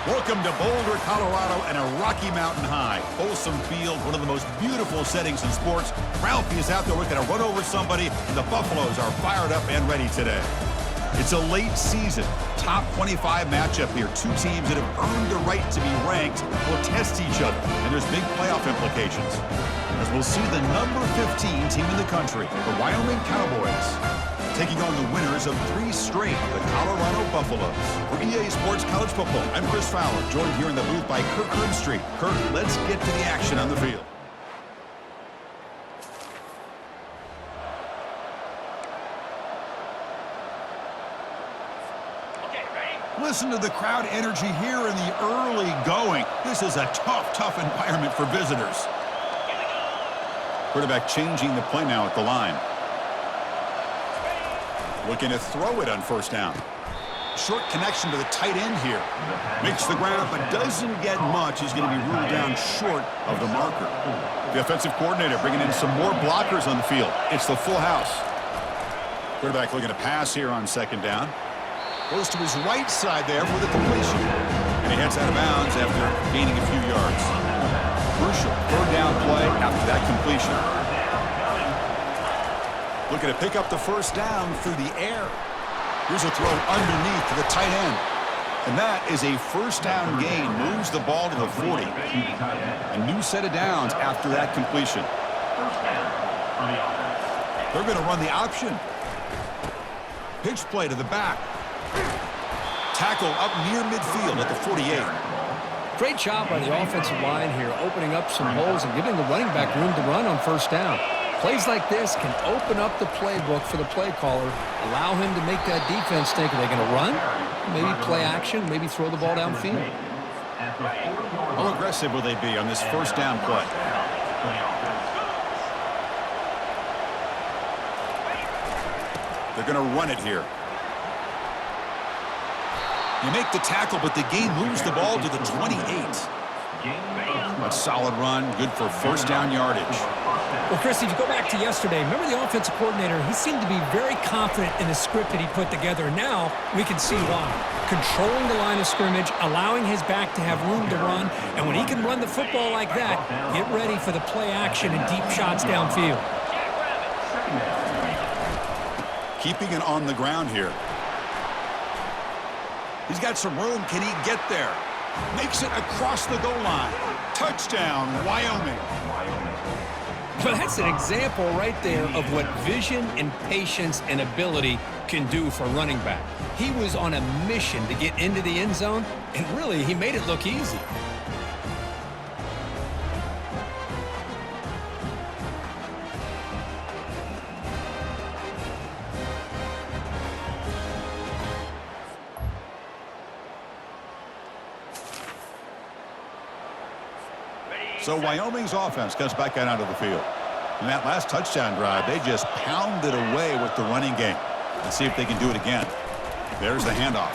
Welcome to Boulder, Colorado, and a Rocky Mountain high. Folsom Field, one of the most beautiful settings in sports. Ralphie is out there looking to run over somebody, and the Buffaloes are fired up and ready today. It's a late season, top 25 matchup here. Two teams that have earned the right to be ranked will test each other, and there's big playoff implications. As we'll see the number 15 team in the country, the Wyoming Cowboys, taking on the winners of 3 straight, the Colorado Buffaloes. For EA Sports College Football, I'm Chris Fowler, joined here in the booth by Kirk Herbstreit. Kirk, let's get to the action on the field. Listen to the crowd energy here in the early going. This is a tough environment for visitors. Quarterback changing the play now at the line. Looking to throw it on first down. Short connection to the tight end here. Makes the ground, but doesn't get much. He's going to be ruled down short of the marker. The offensive coordinator bringing in some more blockers on the field. It's the full house. Quarterback looking to pass here on second down. Goes to his right side there for the completion. And he heads out of bounds after gaining a few yards. Crucial third down play after that completion. Looking to pick up the first down through the air. Here's a throw underneath to the tight end. And that is a first down gain. Moves the ball to the 40. A new set of downs after that completion. They're going to run the option. Pitch play to the back. Tackle up near midfield at the 48. Great job by the offensive line here, opening up some holes and giving the running back room to run on first down. Plays like this can open up the playbook for the play caller, allow him to make that defense think, are they going to run? Maybe play action, maybe throw the ball downfield. How aggressive will they be on this first down play? They're going to run it here. You make the tackle, but the game moves the ball to the 28. A solid run, good for first down yardage. Well, Chris, if you go back to yesterday, remember the offensive coordinator, he seemed to be very confident in the script that he put together. Now we can see why. Controlling the line of scrimmage, allowing his back to have room to run, and when he can run the football like that, get ready for the play action and deep shots downfield. Keeping it on the ground here. He's got some room. Can he get there? Makes it across the goal line. Touchdown, Wyoming. Well, that's an example right there of what vision and patience and ability can do for running back. He was on a mission to get into the end zone, and really, he made it look easy. So Wyoming's offense comes back out onto the field. In that last touchdown drive, they just pounded away with the running game. Let's see if they can do it again. There's the handoff.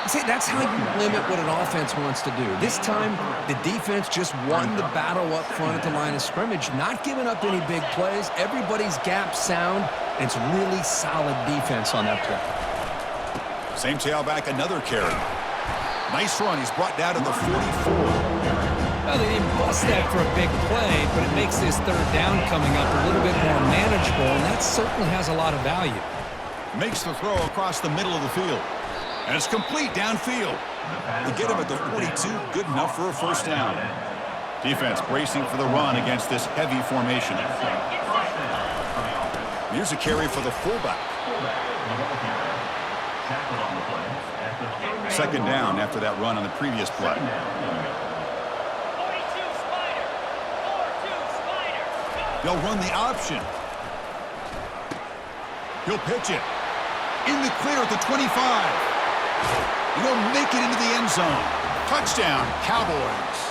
See, that's how you limit what an offense wants to do. This time, the defense just won the battle up front at the line of scrimmage, not giving up any big plays. Everybody's gap sound, and it's really solid defense on that play. Same tailback, another carry. Nice run. He's brought down to the 44. Well, they didn't bust that for a big play, but it makes this third down coming up a little bit more manageable, and that certainly has a lot of value. Makes the throw across the middle of the field. And it's complete downfield. To get him at the 42, good enough for a first down. Defense bracing for the run against this heavy formation. Here's a carry for the fullback. Second down after that run on the previous play. They'll run the option. He'll pitch it. In the clear at the 25. He'll make it into the end zone. Touchdown, Cowboys.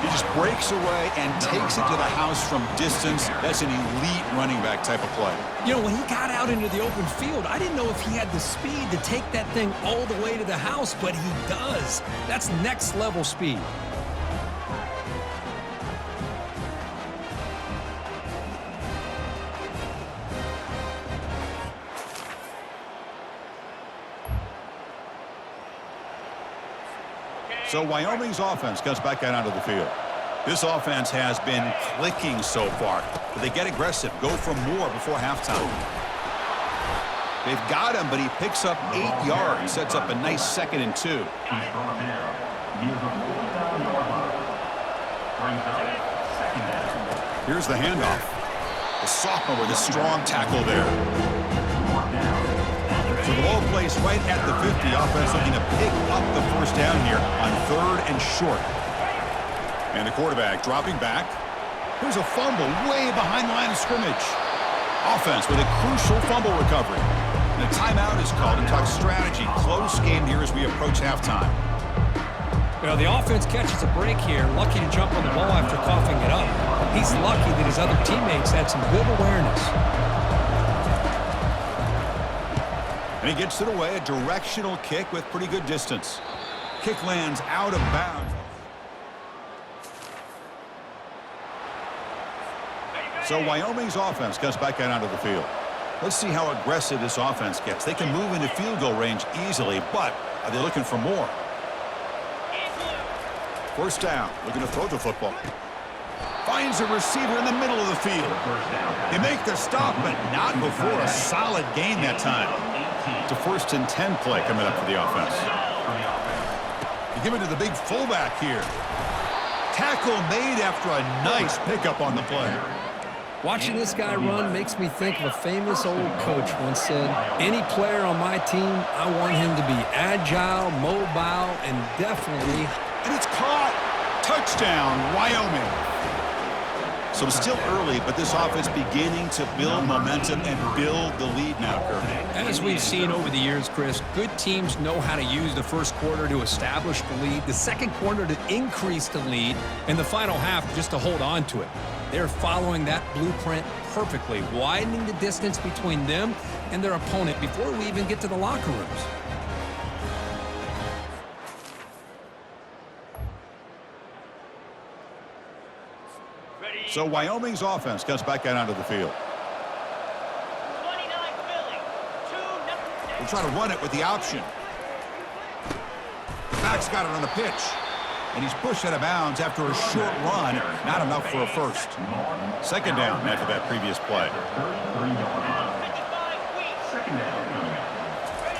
He just breaks away and takes it to the house from distance. That's an elite running back type of play. You know, when he got out into the open field, I didn't know if he had the speed to take that thing all the way to the house, but he does. That's next level speed. So Wyoming's offense comes back out onto the field. This offense has been clicking so far, but they get aggressive, go for more before halftime. They've got him, but he picks up 8 yards, sets up a nice 2nd and 2. Here's the handoff. The sophomore with a strong tackle there. So the ball placed right at the 50. Offense looking to pick up the first down here on 3rd and short. And the quarterback dropping back. Here's a fumble way behind the line of scrimmage. Offense with a crucial fumble recovery. And a timeout is called to talk strategy. Close game here as we approach halftime. Well, the offense catches a break here. Lucky to jump on the ball after coughing it up. He's lucky that his other teammates had some good awareness. And he gets it away, a directional kick with pretty good distance. Kick lands out of bounds. So Wyoming's offense comes back out onto the field. Let's see how aggressive this offense gets. They can move into field goal range easily, but are they looking for more? First down, looking to throw the football. Finds a receiver in the middle of the field. They make the stop, but not before a solid gain that time. It's a 1st and 10 play coming up for the offense. You give it to the big fullback here. Tackle made after a nice pickup on the play. Watching this guy run makes me think of a famous old coach once said, any player on my team, I want him to be agile, mobile, and definitely... And it's caught. Touchdown, Wyoming. So still early, but this offense beginning to build momentum and build the lead now, Kirk. As we've seen over the years, Chris, good teams know how to use the first quarter to establish the lead, the second quarter to increase the lead, and the final half just to hold on to it. They're following that blueprint perfectly, widening the distance between them and their opponent before we even get to the locker rooms. So Wyoming's offense comes back out onto the field. We'll try to run it with the option. The back's got it on the pitch. And he's pushed out of bounds after a short run. Not enough for a first. 2nd down after that previous play.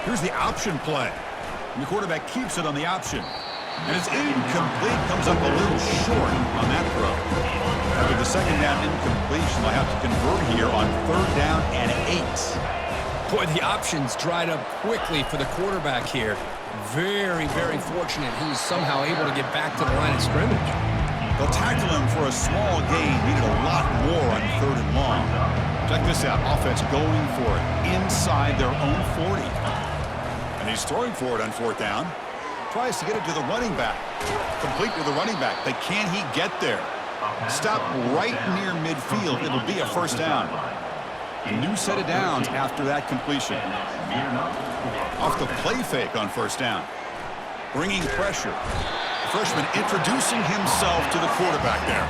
Here's the option play. And the quarterback keeps it on the option. And it's incomplete. Comes up a little short on that throw. After the 2nd down incompletion, they'll have to convert here on 3rd down and 8. Boy, the options dried up quickly for the quarterback here. Very, very fortunate he was somehow able to get back to the line of scrimmage. They'll tackle him for a small gain. Needed a lot more on 3rd and long. Check this out. Offense going for it inside their own 40. And he's throwing for it on 4th down. Tries to get it to the running back. Complete with the running back. But can he get there? Stop right near midfield. It'll be a 1st down. A new set of downs after that completion. Off the play fake on 1st down. Bringing pressure. The freshman introducing himself to the quarterback there.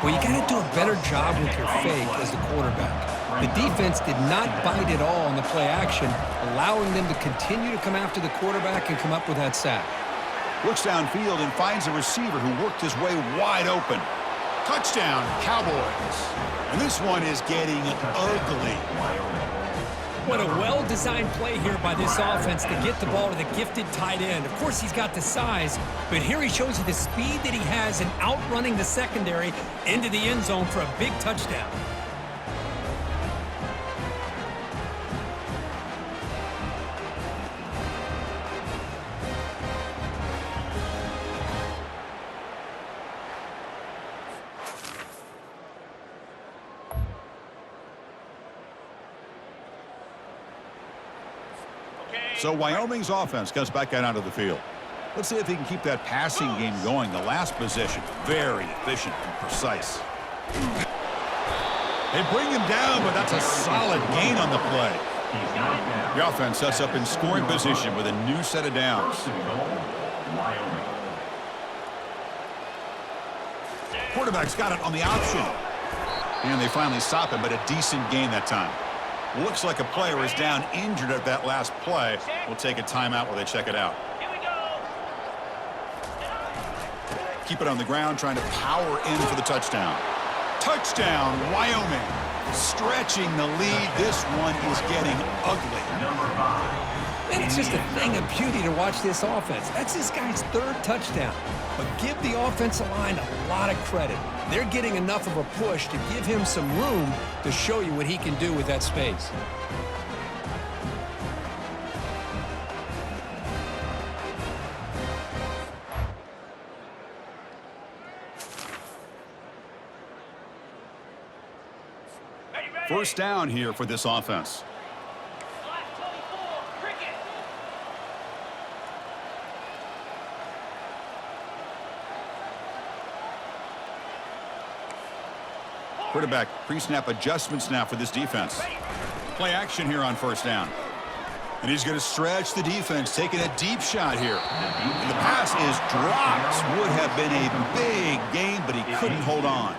Well, you got to do a better job with your fake as the quarterback. The defense did not bite at all on the play action, allowing them to continue to come after the quarterback and come up with that sack. Looks downfield and finds a receiver who worked his way wide open. Touchdown, Cowboys. And this one is getting ugly. What a well-designed play here by this offense to get the ball to the gifted tight end. Of course, he's got the size, but here he shows you the speed that he has in outrunning the secondary into the end zone for a big touchdown. So Wyoming's offense comes back out onto the field. Let's see if he can keep that passing game going. The last possession, very efficient and precise. They bring him down, but that's a solid gain on the play. The offense sets up in scoring position with a new set of downs. Quarterback's got it on the option. And they finally stop him, but a decent gain that time. Looks like a player is down injured at that last play. We'll take a timeout while they check it out. Keep it on the ground, trying to power in for the touchdown. Touchdown, Wyoming. Stretching the lead. This one is getting ugly. And it's just a thing of beauty to watch this offense. That's this guy's third touchdown. But give the offensive line a lot of credit. They're getting enough of a push to give him some room to show you what he can do with that space. First down here for this offense. Quarterback pre-snap adjustments now for this defense. Play action here on first down. And he's going to stretch the defense, taking a deep shot here. And the pass is dropped. Would have been a big gain, but he couldn't hold on.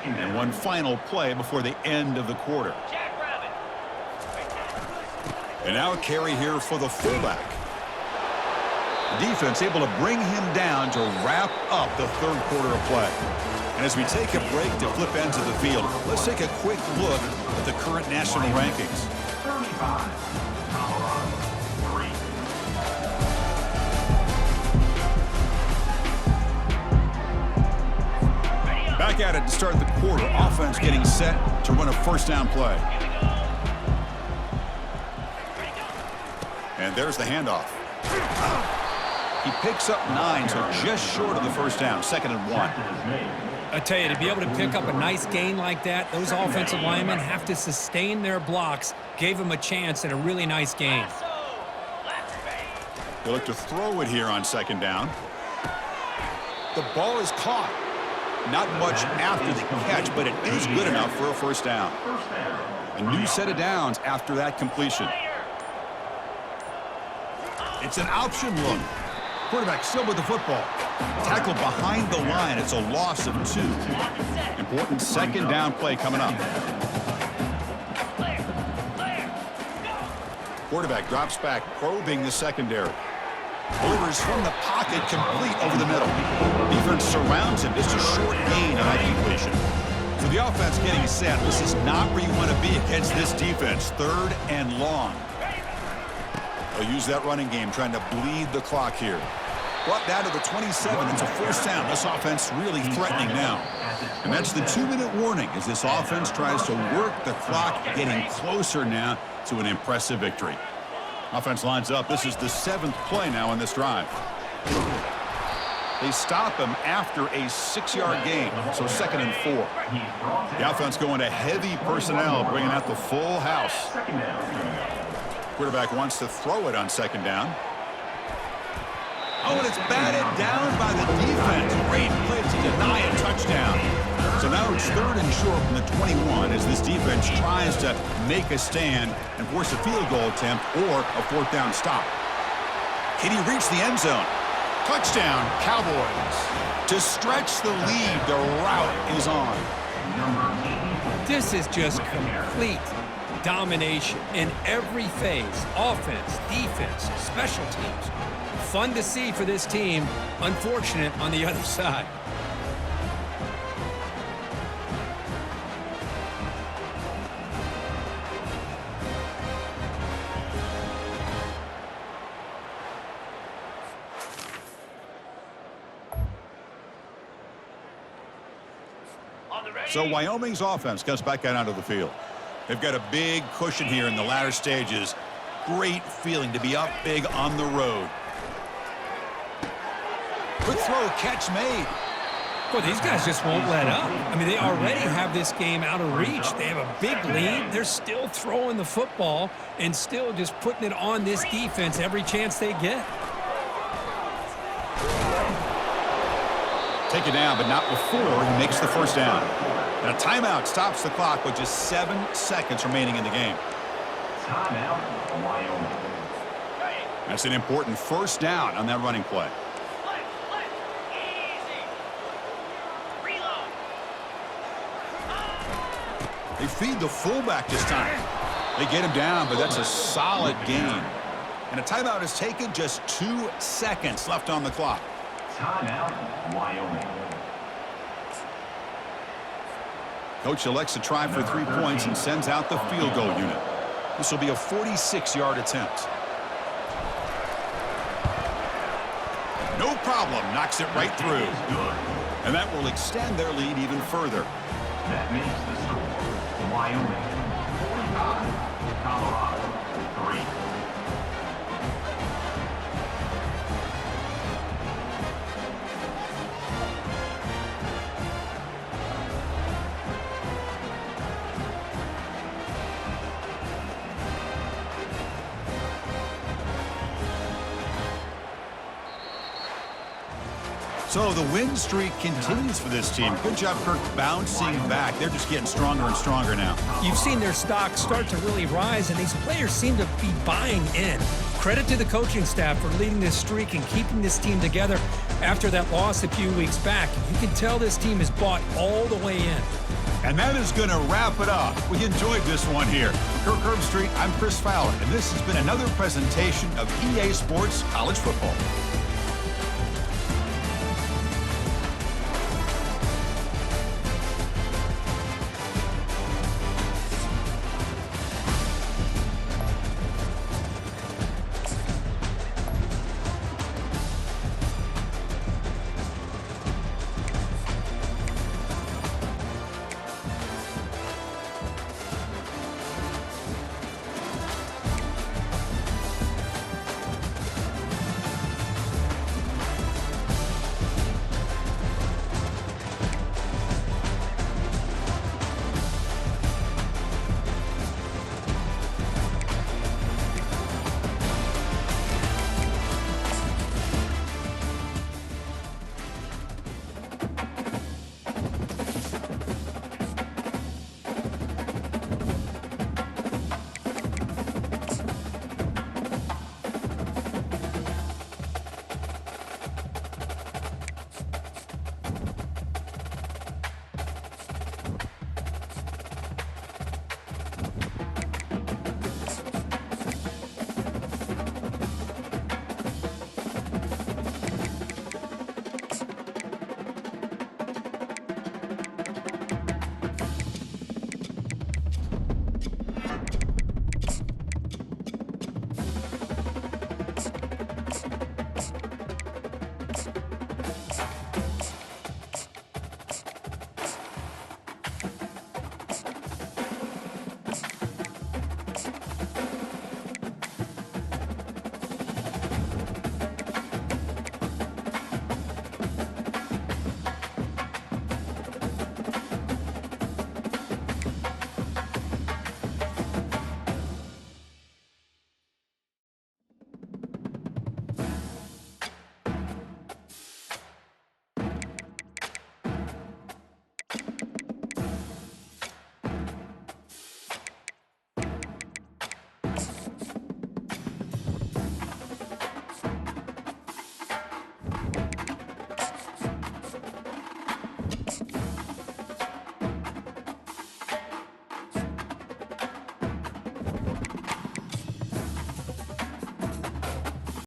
And one final play before the end of the quarter. And now a carry here for the fullback. The defense able to bring him down to wrap up the third quarter of play. And as we take a break to flip ends of the field, let's take a quick look at the current national rankings. 35. Back at it to start the quarter. Offense getting set to run a first down play. And there's the handoff. He picks up 9, so just short of the first down. 2nd and 1. I tell you, to be able to pick up a nice gain like that, those offensive linemen have to sustain their blocks. Gave him a chance at a really nice gain. They look to throw it here on 2nd down. The ball is caught. Not much after the catch, but it is good enough for a first down. A new set of downs after that completion. It's an option look. Quarterback still with the football. Tackled behind the line. It's a loss of 2. Important 2nd down play coming up. Quarterback drops back, probing the secondary. Delivers from the pocket, complete over the middle. Defense surrounds him. Just a short gain on that completion. So the offense getting set. This is not where you want to be against this defense. 3rd and long. They'll use that running game, trying to bleed the clock here. Brought down to the 27. It's a first down. This offense really threatening now. And that's the 2-minute warning as this offense tries to work the clock, getting closer now to an impressive victory. Offense lines up. This is the 7th play now in this drive. They stop him after a 6-yard gain, so 2nd and 4. The offense going to heavy personnel, bringing out the full house. Quarterback wants to throw it on 2nd down. Oh, and it's batted down by the defense. Great play to deny a touchdown. So now it's 3rd and short from the 21 as this defense tries to make a stand and force a field goal attempt or a 4th down stop. Can he reach the end zone? Touchdown, Cowboys. To stretch the lead, the route is on. This is just complete domination in every phase. Offense, defense, special teams. Fun to see for this team. Unfortunate on the other side. So Wyoming's offense comes back out onto the field. They've got a big cushion here in the latter stages. Great feeling to be up big on the road. Quick throw, catch made. Well, these guys just won't let up. I mean, they already have this game out of reach. They have a big lead. They're still throwing the football and still just putting it on this defense every chance they get. Take it down, but not before he makes the first down. And a timeout stops the clock with just 7 seconds remaining in the game. Timeout, Wyoming. That's an important first down on that running play. They feed the fullback this time. They get him down, but that's a solid gain. And a timeout is taken, just 2 seconds left on the clock. Timeout, Wyoming. Coach elects to try for 3 points and sends out the field goal unit. This will be a 46-yard attempt. No problem, knocks it right through. And that will extend their lead even further. That makes the score Wyoming 45, Colorado 3. So the win streak continues for this team. Good job, Kirk, bouncing back. They're just getting stronger and stronger now. You've seen their stock start to really rise, and these players seem to be buying in. Credit to the coaching staff for leading this streak and keeping this team together after that loss a few weeks back. You can tell this team is bought all the way in. And that is going to wrap it up. We enjoyed this one here. For Kirk Herbstreit, I'm Chris Fowler, and this has been another presentation of EA Sports College Football.